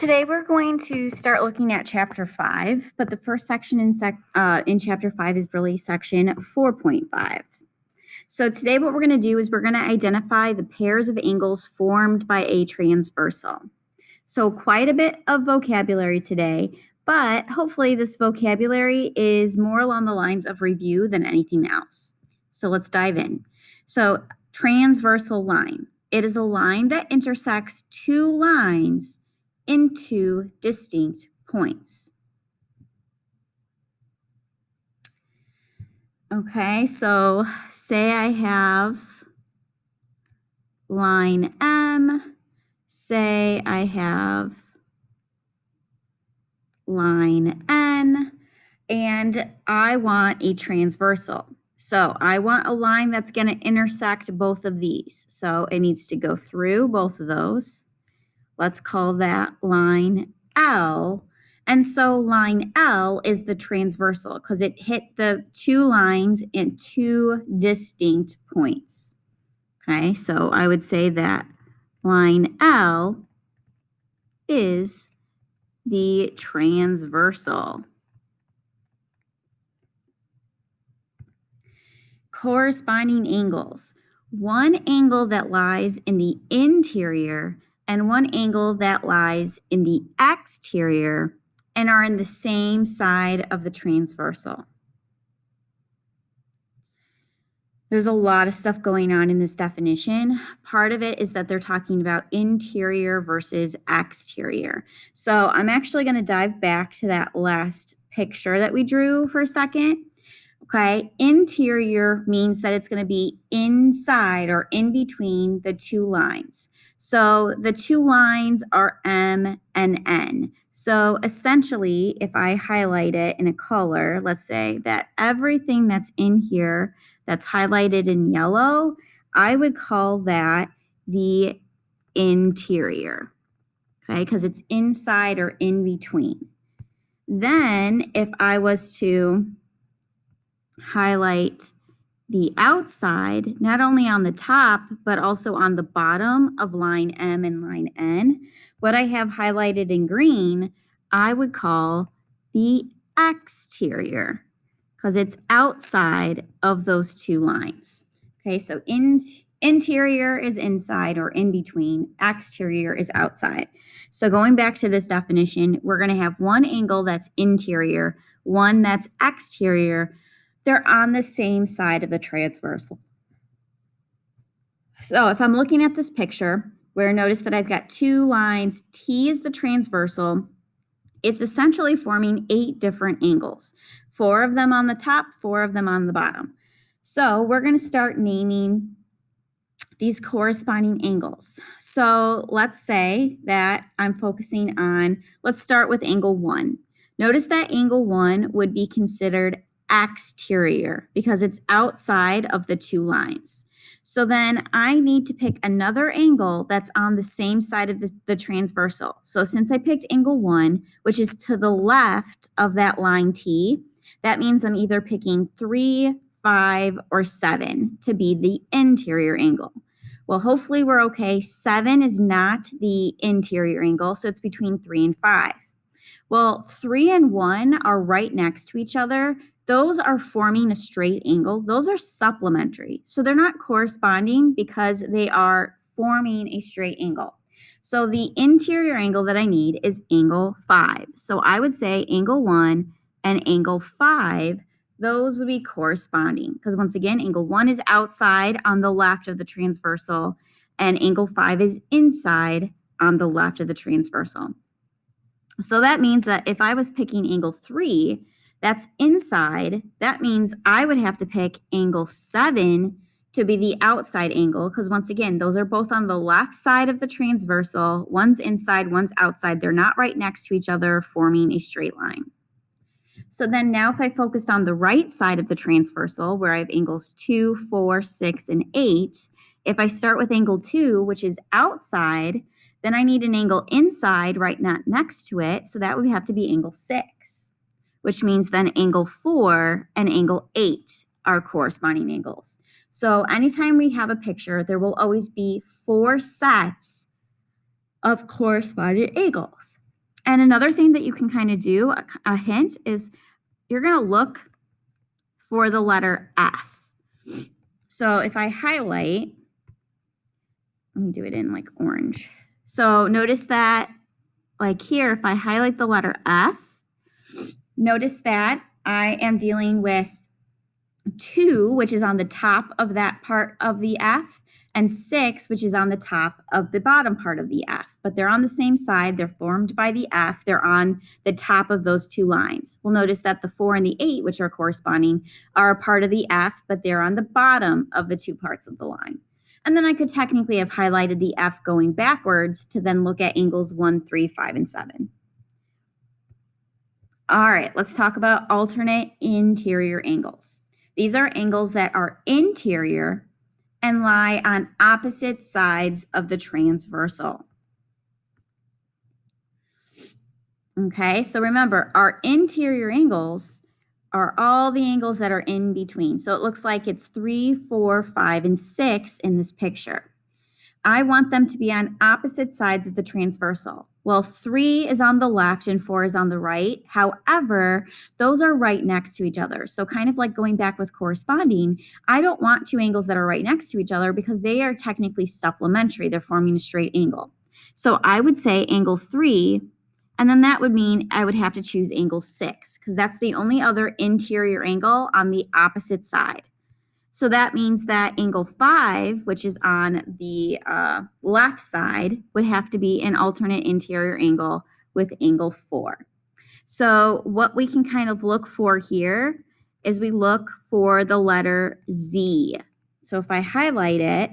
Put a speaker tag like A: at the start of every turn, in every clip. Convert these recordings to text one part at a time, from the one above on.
A: Today we're going to start looking at Chapter 5, but the first section in Chapter 5 is really Section 4.5. So today what we're going to do is we're going to identify the pairs of angles formed by a transversal. So quite a bit of vocabulary today, but hopefully this vocabulary is more along the lines of review than anything else. So let's dive in. So transversal line. It is a line that intersects two lines in two distinct points. Okay, so say I have line M, say I have line N, and I want a transversal. So I want a line that's going to intersect both of these. So it needs to go through both of those. Let's call that line L. And so line L is the transversal because it hit the two lines in two distinct points. Okay, so I would say that line L is the transversal. Corresponding angles. One angle that lies in the interior and one angle that lies in the exterior and are in the same side of the transversal. There's a lot of stuff going on in this definition. Part of it is that they're talking about interior versus exterior. So I'm actually going to dive back to that last picture that we drew for a second. Okay, interior means that it's going to be inside or in between the two lines. So the two lines are M and N. So essentially, if I highlight it in a color, let's say that everything that's in here that's highlighted in yellow, I would call that the interior, okay, because it's inside or in between. Then if I was to highlight the outside, not only on the top, but also on the bottom of line M and line N, what I have highlighted in green, I would call the exterior because it's outside of those two lines. Okay, so interior is inside or in between, exterior is outside. So going back to this definition, we're going to have one angle that's interior, one that's exterior. They're on the same side of the transversal. So if I'm looking at this picture, where notice that I've got two lines, T is the transversal, it's essentially forming 8 different angles. 4 of them on the top, 4 of them on the bottom. So we're going to start naming these corresponding angles. So let's say that I'm focusing on, let's start with angle 1. Notice that angle 1 would be considered exterior because it's outside of the two lines. So then I need to pick another angle that's on the same side of the transversal. So since I picked angle 1, which is to the left of that line T, that means I'm either picking 3, 5, or 7 to be the interior angle. Well, hopefully we're okay. 7 is not the interior angle, so it's between 3 and 5. Well, 3 and 1 are right next to each other. Those are forming a straight angle. Those are supplementary. So they're not corresponding because they are forming a straight angle. So the interior angle that I need is angle 5. So I would say angle 1 and angle 5, those would be corresponding because once again, angle 1 is outside on the left of the transversal and angle 5 is inside on the left of the transversal. So that means that if I was picking angle 3, that's inside. That means I would have to pick angle 7 to be the outside angle because once again, those are both on the left side of the transversal. One's inside, one's outside. They're not right next to each other, forming a straight line. So then now if I focused on the right side of the transversal where I have angles 2, 4, 6, and 8, if I start with angle 2, which is outside, then I need an angle inside right not next to it. So that would have to be angle 6, which means then angle 4 and angle 8 are corresponding angles. So anytime we have a picture, there will always be 4 sets of corresponding angles. And another thing that you can kind of do, a hint, is you're going to look for the letter F. So if I highlight, let me do it in like orange. So notice that like here, if I highlight the letter F, notice that I am dealing with 2, which is on the top of that part of the F, and 6, which is on the top of the bottom part of the F. But they're on the same side. They're formed by the F. They're on the top of those 2 lines. We'll notice that the 4 and the 8, which are corresponding, are a part of the F, but they're on the bottom of the 2 parts of the line. And then I could technically have highlighted the F going backwards to then look at angles 1, 3, 5, and 7. All right, let's talk about alternate interior angles. These are angles that are interior and lie on opposite sides of the transversal. Okay, so remember, our interior angles are all the angles that are in between. So it looks like it's 3, 4, 5, and 6 in this picture. I want them to be on opposite sides of the transversal. Well, 3 is on the left and 4 is on the right. However, those are right next to each other. So kind of like going back with corresponding, I don't want 2 angles that are right next to each other because they are technically supplementary. They're forming a straight angle. So I would say angle 3, and then that would mean I would have to choose angle 6 because that's the only other interior angle on the opposite side. So that means that angle 5, which is on the left side, would have to be an alternate interior angle with angle 4. So what we can kind of look for here is we look for the letter Z. So if I highlight it,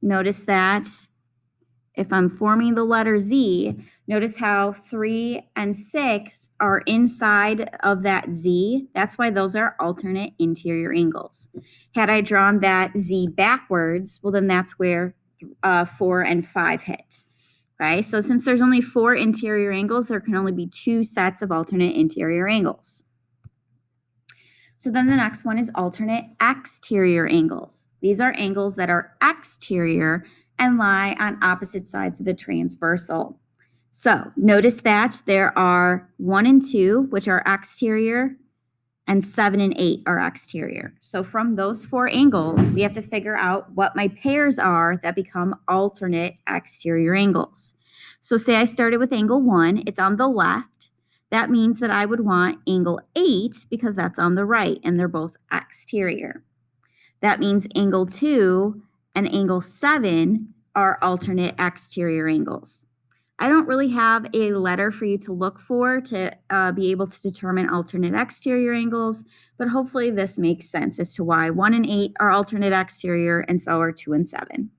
A: notice that if I'm forming the letter Z, notice how 3 and 6 are inside of that Z. That's why those are alternate interior angles. Had I drawn that Z backwards, well, then that's where 4 and 5 hit. Okay, so since there's only 4 interior angles, there can only be 2 sets of alternate interior angles. So then the next one is alternate exterior angles. These are angles that are exterior and lie on opposite sides of the transversal. So notice that there are 1 and 2, which are exterior, and 7 and 8 are exterior. So from those 4 angles, we have to figure out what my pairs are that become alternate exterior angles. So say I started with angle 1, it's on the left. That means that I would want angle 8 because that's on the right and they're both exterior. That means angle 2 and angle 7 are alternate exterior angles. I don't really have a letter for you to look for to be able to determine alternate exterior angles, but hopefully this makes sense as to why 1 and 8 are alternate exterior and so are 2 and 7.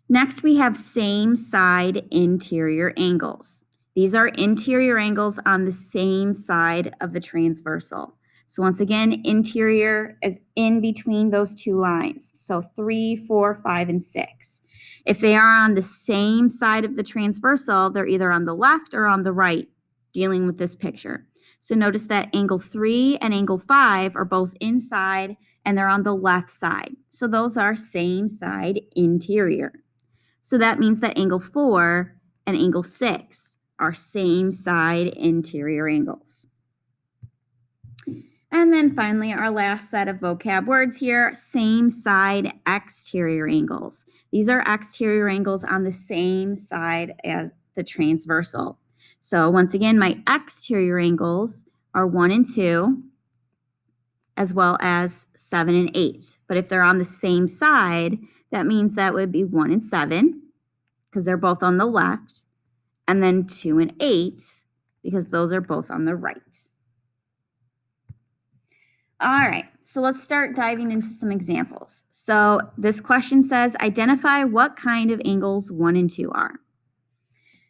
A: Next, we have same side interior angles. These are interior angles on the same side of the transversal. So once again, interior is in between those 2 lines. So 3, 4, 5, and 6. If they are on the same side of the transversal, they're either on the left or on the right, dealing with this picture. So notice that angle 3 and angle 5 are both inside and they're on the left side. So those are same side interior. So that means that angle 4 and angle 6 are same side interior angles. And then finally, our last set of vocab words here, same side exterior angles. These are exterior angles on the same side as the transversal. So once again, my exterior angles are 1 and 2, as well as 7 and 8. But if they're on the same side, that means that would be 1 and 7, because they're both on the left, and then 2 and 8, because those are both on the right. All right, so let's start diving into some examples. So this question says, identify what kind of angles 1 and 2 are.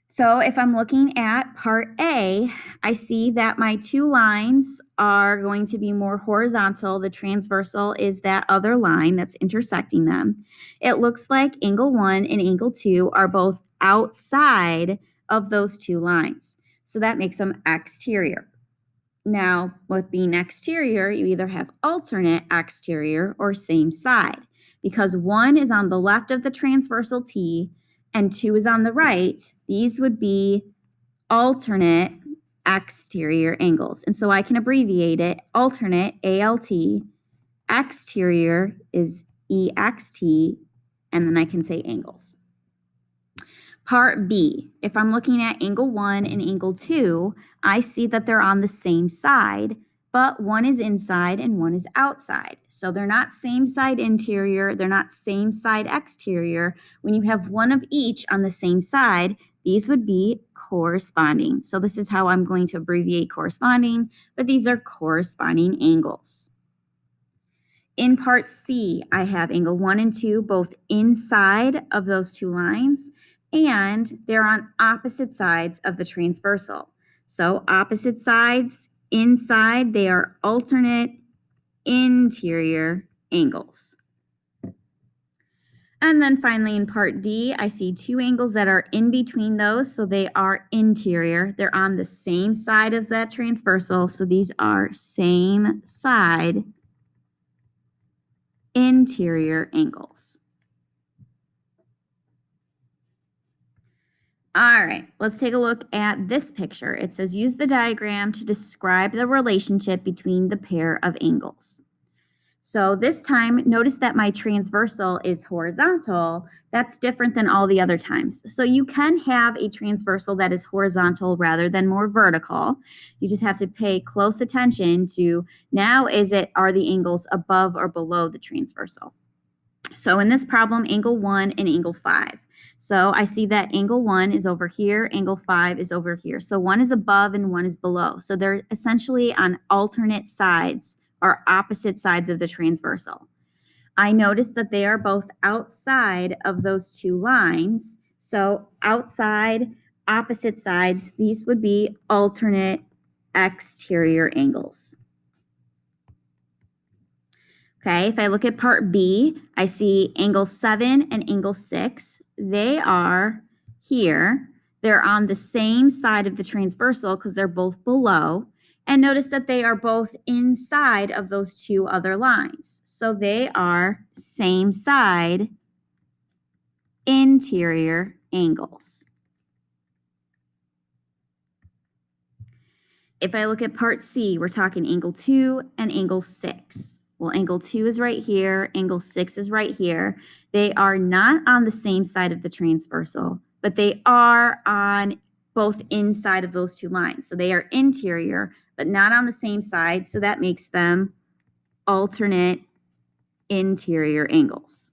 A: So if I'm looking at part A, I see that my 2 lines are going to be more horizontal. The transversal is that other line that's intersecting them. It looks like angle 1 and angle 2 are both outside of those 2 lines. So that makes them exterior. Now, with being exterior, you either have alternate exterior or same side, because 1 is on the left of the transversal T and 2 is on the right, these would be alternate exterior angles. And so I can abbreviate it, alternate, ALT, exterior is EXT, and then I can say angles. Part B, if I'm looking at angle 1 and angle 2, I see that they're on the same side, but one is inside and one is outside. So they're not same side interior, they're not same side exterior. When you have one of each on the same side, these would be corresponding. So this is how I'm going to abbreviate corresponding, but these are corresponding angles. In part C, I have angle 1 and 2 both inside of those two lines, and they're on opposite sides of the transversal. So opposite sides, inside, they are alternate interior angles. And then finally in part D, I see two angles that are in between those, so they are interior. They're on the same side as that transversal, so these are same side interior angles. All right, let's take a look at this picture. It says use the diagram to describe the relationship between the pair of angles. So this time, notice that my transversal is horizontal. That's different than all the other times. So you can have a transversal that is horizontal rather than more vertical. You just have to pay close attention to now are the angles above or below the transversal. So in this problem, angle 1 and angle 5. So I see that angle 1 is over here, angle 5 is over here. So one is above and one is below. So they're essentially on alternate sides or opposite sides of the transversal. I notice that they are both outside of those two lines. So outside, opposite sides, these would be alternate exterior angles. Okay, if I look at part B, I see angle 7 and angle 6. They are here. They're on the same side of the transversal because they're both below. And notice that they are both inside of those two other lines. So they are same side interior angles. If I look at part C, we're talking angle 2 and angle 6. Well, angle 2 is right here, angle 6 is right here. They are not on the same side of the transversal, but they are on both inside of those two lines. So they are interior, but not on the same side, so that makes them alternate interior angles.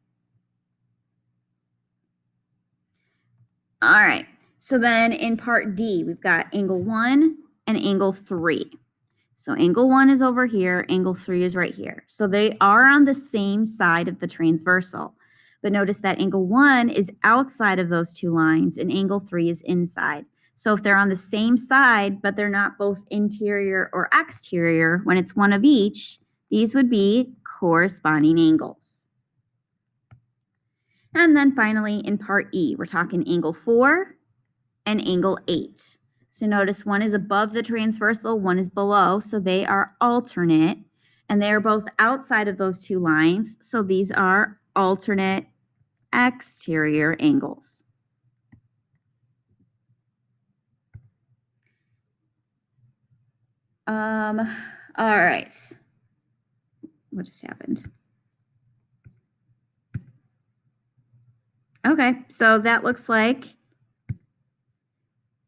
A: All right, so then in part D, we've got angle 1 and angle 3. So angle 1 is over here, angle 3 is right here. So they are on the same side of the transversal. But notice that angle 1 is outside of those two lines and angle 3 is inside. So if they're on the same side, but they're not both interior or exterior, when it's one of each, these would be corresponding angles. And then finally in part E, we're talking angle 4 and angle 8. So notice one is above the transversal, one is below, so they are alternate, and they are both outside of those two lines, so these are alternate exterior angles. All right. What just happened? Okay, so that looks like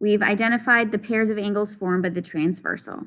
A: we've identified the pairs of angles formed by the transversal.